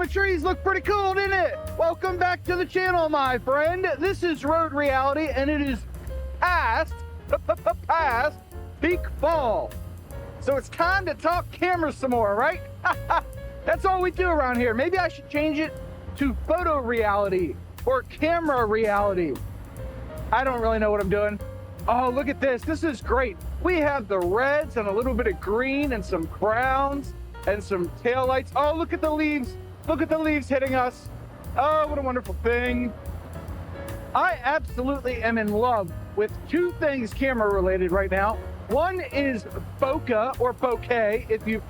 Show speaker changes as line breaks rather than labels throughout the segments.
my trees look pretty cool, didn't it? Welcome back to the channel, my friend. This is Road Reality, and it is past peak fall. So it's time to talk cameras some more, right? That's all we do around here. Maybe I should change it to photo reality or camera reality. I don't really know what I'm doing. Oh, look at this. This is great. We have the reds and a little bit of green and some browns and some taillights. Oh, look at the leaves. Look at the leaves hitting us. Oh, what a wonderful thing. I absolutely am in love with two things camera related right now. One is bokeh or bokeh, if you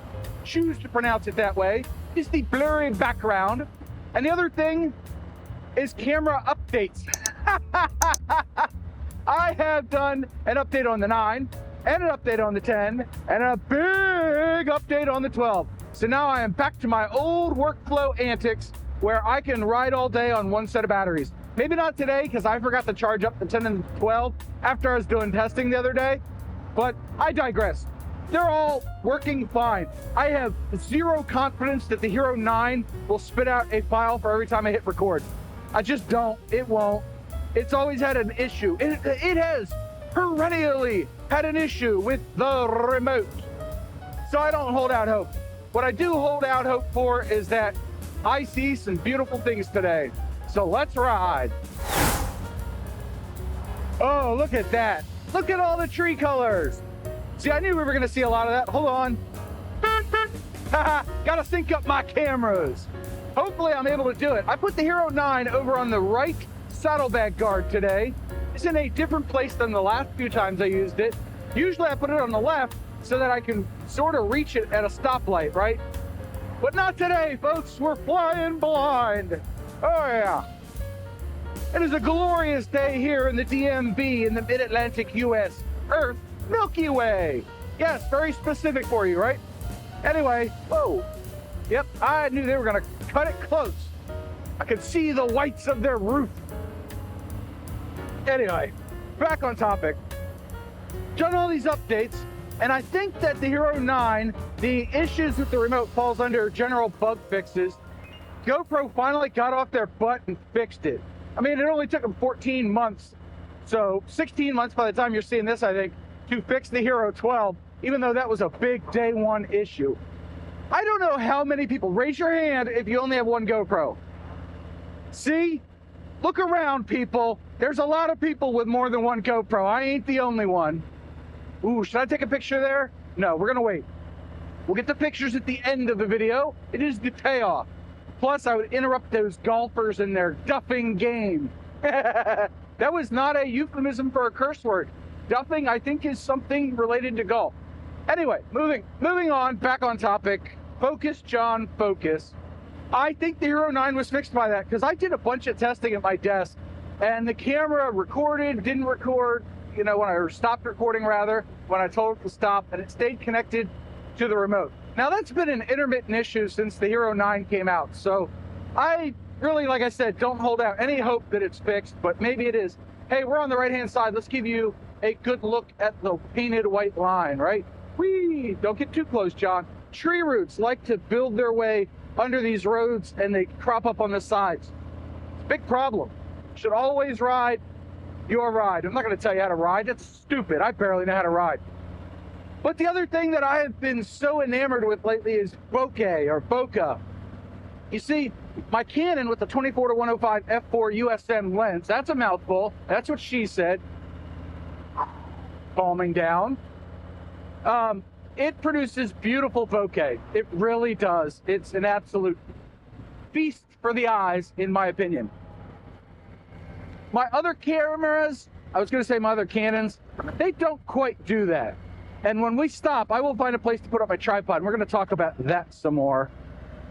choose to pronounce it that way, is the blurry background. And the other thing is camera updates. I have done an update on the 9 and an update on the 10 and a big update on the 12. So now I am back to my old workflow antics where I can ride all day on one set of batteries. Maybe not today because I forgot to charge up the 10 and 12 after I was doing testing the other day. But I digress. They're all working fine. I have zero confidence that the Hero 9 will spit out a file for every time I hit record. I just don't. It won't. It's always had an issue. It has perennially had an issue with the remote. So I don't hold out hope. What I do hold out hope for is that I see some beautiful things today. So let's ride. Oh, look at that. Look at all the tree colors. See, I knew we were gonna see a lot of that. Hold on. Gotta sync up my cameras. Hopefully I'm able to do it. I put the Hero 9 over on the right saddlebag guard today. It's in a different place than the last few times I used it. Usually I put it on the left so that I can sort of reach it at a stoplight, right? But not today, folks. We're flying blind. Oh yeah. It is a glorious day here in the DMV in the mid-Atlantic US. Earth, Milky Way. Yes, very specific for you, right? Anyway, whoa. Yep, I knew they were gonna cut it close. I could see the whites of their roof. Anyway, back on topic. Done all these updates, and I think that the Hero 9, the issues with the remote falls under general bug fixes. GoPro finally got off their butt and fixed it. I mean, it only took them 14 months, so 16 months by the time you're seeing this, I think, to fix the Hero 12, even though that was a big day one issue. I don't know how many people, raise your hand if you only have one GoPro. See? Look around, people. There's a lot of people with more than one GoPro. I ain't the only one. Ooh, should I take a picture there? No, we're gonna wait. We'll get the pictures at the end of the video. It is the payoff. Plus, I would interrupt those golfers in their duffing game. That was not a euphemism for a curse word. Duffing, I think, is something related to golf. Anyway, moving on, back on topic. Focus, John, focus. I think the Hero 9 was fixed by that because I did a bunch of testing at my desk and the camera recorded, didn't record, you know, when I stopped recording rather, when I told it to stop, and it stayed connected to the remote. Now that's been an intermittent issue since the Hero 9 came out. So I really, like I said, don't hold out any hope that it's fixed, but maybe it is. Hey, we're on the right-hand side. Let's give you a good look at the painted white line, right? Whee! Don't get too close, John. Tree roots like to build their way under these roads and they crop up on the sides. It's a big problem. Should always ride your ride. I'm not going to tell you how to ride. That's stupid. I barely know how to ride. But the other thing that I have been so enamored with lately is bokeh or bokeh. You see, my Canon with the 24-105 f4 USM lens, that's a mouthful. That's what she said. Calming down. It produces beautiful bokeh. It really does. It's an absolute feast for the eyes, in my opinion. My other cameras, I was going to say my other Canons, they don't quite do that. And when we stop, I will find a place to put up my tripod. We're going to talk about that some more.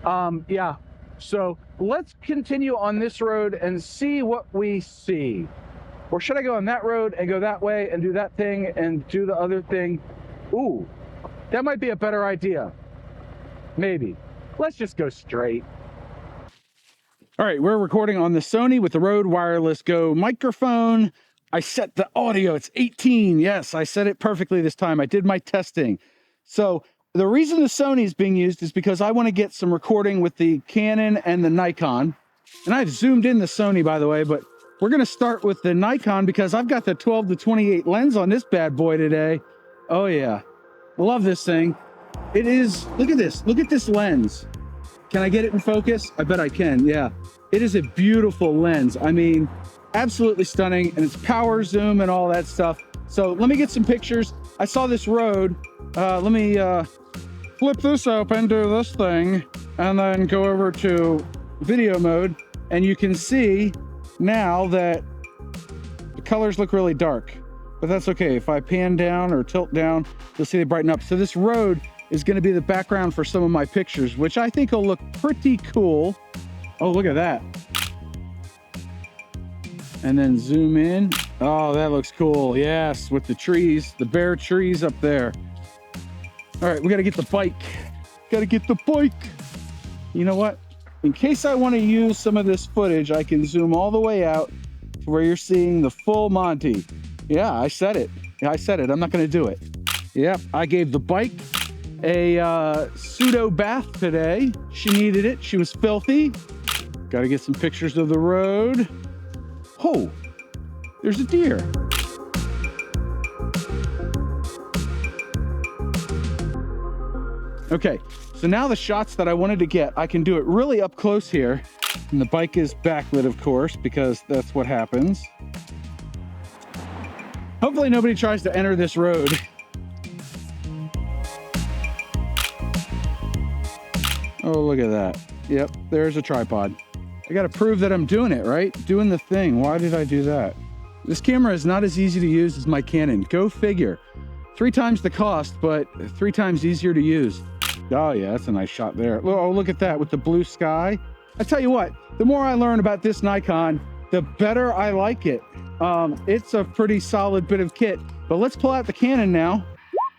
Yeah, so let's continue on this road and see what we see. Or should I go on that road and go that way and do that thing and do the other thing? Ooh, that might be a better idea. Maybe. Let's just go straight. All right, we're recording on the Sony with the Rode Wireless Go microphone. I set the audio, it's 18. Yes, I set it perfectly this time. I did my testing. So The reason the Sony is being used is because I want to get some recording with the Canon and the Nikon. And I've zoomed in the Sony, by the way, but we're going to start with the Nikon because I've got the 12-28 lens on this bad boy today. Oh yeah, love this thing. It is, look at this lens. Can I get it in focus? I bet I can, yeah. It is a beautiful lens. I mean, absolutely stunning, and it's power zoom and all that stuff. So let me get some pictures. I saw this road. Let me flip this open, do this thing, and then go over to video mode. And you can see now that the colors look really dark, but that's okay. If I pan down or tilt down, you'll see they brighten up. So this road is going to be the background for some of my pictures, which I think will look pretty cool. Oh, look at that. And then zoom in. Oh, that looks cool. Yes, with the trees, the bare trees up there. All right, we got to get the bike. Got to get the bike. You know what? In case I want to use some of this footage, I can zoom all the way out to where you're seeing the full Monty. Yeah, I said it. Yeah, I said it. I'm not going to do it. Yep, I gave the bike a pseudo bath today. She needed it. She was filthy. Got to get some pictures of the road. Oh, there's a deer. Okay, so now the shots that I wanted to get, I can do it really up close here. And the bike is backlit, of course, because that's what happens. Hopefully nobody tries to enter this road. Oh, look at that. Yep, there's a tripod. I gotta prove that I'm doing it, right? Doing the thing. Why did I do that? This camera is not as easy to use as my Canon. Go figure. 3 times the cost, but 3 times easier to use. Oh yeah, that's a nice shot there. Oh, look at that with the blue sky. I tell you what, the more I learn about this Nikon, the better I like it. It's a pretty solid bit of kit, but let's pull out the Canon now.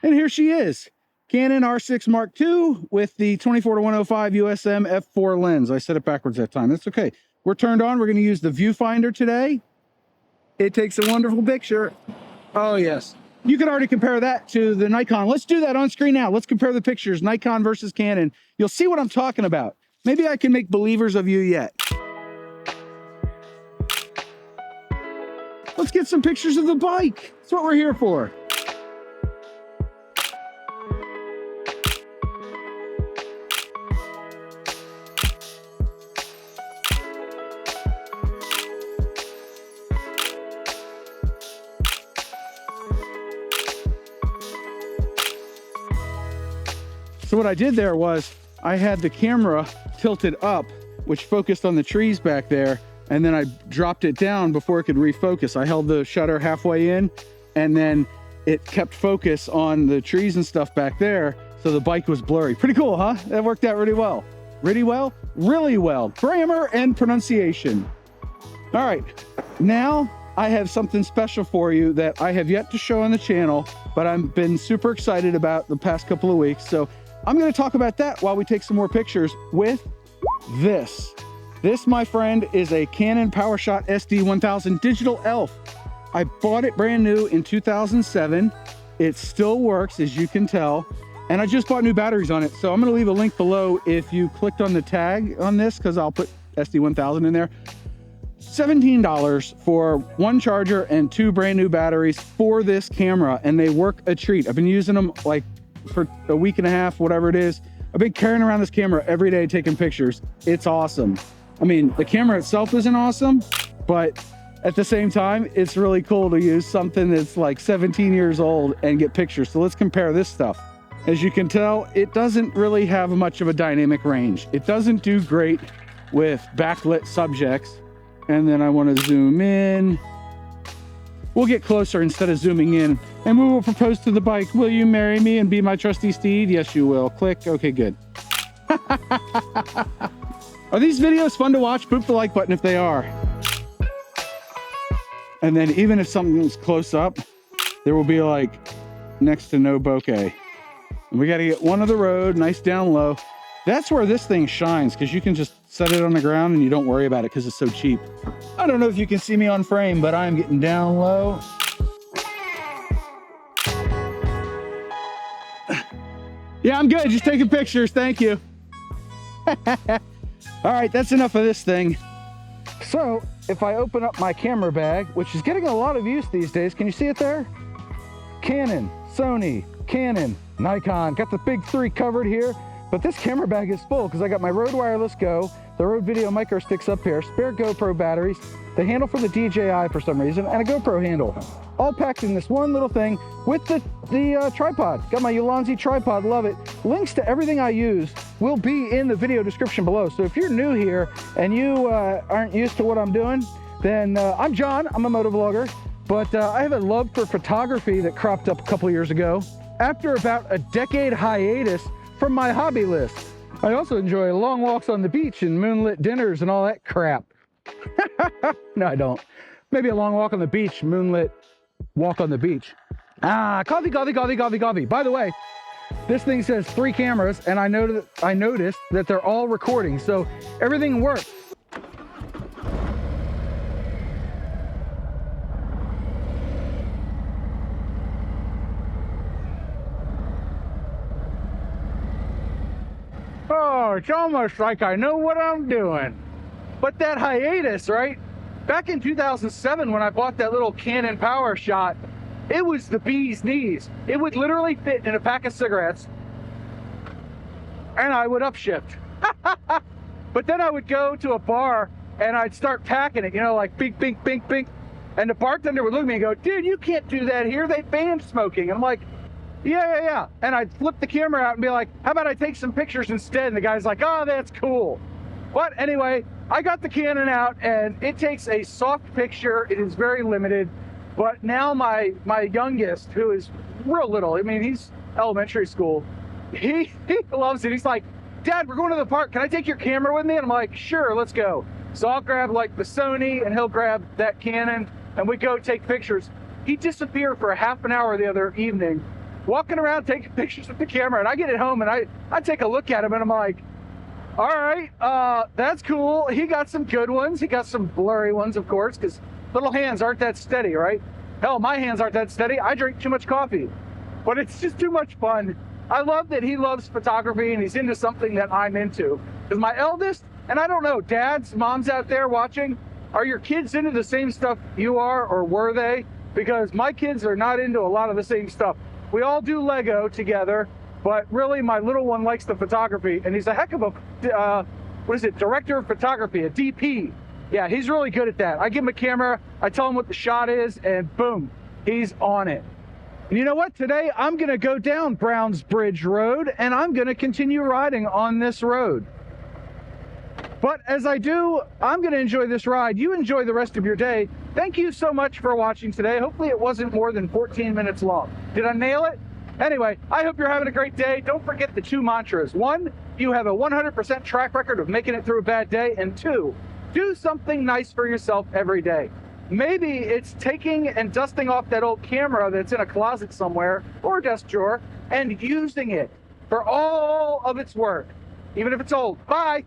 And here she is. Canon R6 Mark II with the 24-105 USM f4 lens. I said it backwards that time. That's okay. We're turned on. We're going to use the viewfinder today. It takes a wonderful picture. Oh, yes. You can already compare that to the Nikon. Let's do that on screen now. Let's compare the pictures, Nikon versus Canon. You'll see what I'm talking about. Maybe I can make believers of you yet. Let's get some pictures of the bike. That's what we're here for. So what I did there was I had the camera tilted up, which focused on the trees back there, and then I dropped it down before it could refocus. I held the shutter halfway in, and then it kept focus on the trees and stuff back there, so the bike was blurry. Pretty cool, huh? That worked out really well. Really well? Really well. Grammar and pronunciation. All right, now I have something special for you that I have yet to show on the channel, but I've been super excited about the past couple of weeks. So I'm going to talk about that while we take some more pictures with this. This, my friend, is a Canon PowerShot SD1000 digital Elph. I bought it brand new in 2007. It still works, as you can tell. And I just bought new batteries on it. So I'm going to leave a link below if you clicked on the tag on this, because I'll put SD1000 in there. $17 for 1 charger and 2 brand new batteries for this camera. And they work a treat. I've been using them like for a week and a half, whatever it is. I've been carrying around this camera every day taking pictures. It's awesome. I mean, the camera itself isn't awesome, but at the same time, it's really cool to use something that's like 17 years old and get pictures. So let's compare this stuff. As you can tell, it doesn't really have much of a dynamic range. It doesn't do great with backlit subjects. And then I want to zoom in. We'll get closer instead of zooming in. And we will propose to the bike. Will you marry me and be my trusty steed? Yes, you will. Click. Okay, good. Are these videos fun to watch? Boop the like button if they are. And then even if something's close up, there will be like next to no bokeh. And we got to get one of the road, nice down low. That's where this thing shines, because you can just set it on the ground and you don't worry about it because it's so cheap. I don't know if you can see me on frame, but I'm getting down low. Yeah, I'm good. Just taking pictures. Thank you. All right, that's enough of this thing. So if I open up my camera bag, which is getting a lot of use these days, can you see it there? Canon, Sony, Canon, Nikon, got the big three covered here, but this camera bag is full because I got my Rode Wireless Go, the Rode Video micro sticks up here, spare GoPro batteries, the handle for the DJI for some reason, and a GoPro handle. All packed in this one little thing with the tripod. Got my Ulanzi tripod, love it. Links to everything I use will be in the video description below. So if you're new here and you aren't used to what I'm doing, then I'm John, I'm a motovlogger, but I have a love for photography that cropped up a couple years ago after about a decade hiatus from my hobby list. I also enjoy long walks on the beach and moonlit dinners and all that crap. No, I don't. Maybe a long walk on the beach, moonlit walk on the beach. Coffee. By the way, this thing says 3 cameras, and I noticed that they're all recording, so everything works. Oh, it's almost like I know what I'm doing. But that hiatus, right? Back in 2007, when I bought that little Canon PowerShot, it was the bee's knees. It would literally fit in a pack of cigarettes, and I would upshift. But then I would go to a bar, and I'd start packing it, you know, like bink, bink, bink, bink. And the bartender would look at me and go, dude, you can't do that here. They banned smoking. And I'm like, yeah. And I'd flip the camera out and be like, how about I take some pictures instead? And the guy's like, oh, that's cool. But anyway, I got the Canon out, and it takes a soft picture. It is very limited. But now my youngest, who is real little, I mean, he's elementary school, he loves it. He's like, Dad, we're going to the park. Can I take your camera with me? And I'm like, sure, let's go. So I'll grab like the Sony, and he'll grab that Canon, and we go take pictures. He disappeared for a half an hour the other evening, walking around taking pictures with the camera. And I get it home, and I take a look at him, and I'm like, all right, that's cool. He got some good ones. He got some blurry ones, of course, because little hands aren't that steady, right? Hell, my hands aren't that steady. I drink too much coffee, but it's just too much fun. I love that he loves photography and he's into something that I'm into. Because my eldest, and I don't know, dads, moms out there watching, are your kids into the same stuff you are, or were they? Because my kids are not into a lot of the same stuff. We all do Lego together, but really my little one likes the photography, and he's a heck of a, director of photography, a DP. Yeah, he's really good at that. I give him a camera, I tell him what the shot is, and boom, he's on it. And you know what? Today, I'm gonna go down Browns Bridge Road, and I'm gonna continue riding on this road. But as I do, I'm gonna enjoy this ride. You enjoy the rest of your day. Thank you so much for watching today. Hopefully it wasn't more than 14 minutes long. Did I nail it? Anyway, I hope you're having a great day. Don't forget the 2 mantras. 1, you have a 100% track record of making it through a bad day. And 2, do something nice for yourself every day. Maybe it's taking and dusting off that old camera that's in a closet somewhere or a desk drawer and using it for all of its work, even if it's old. Bye.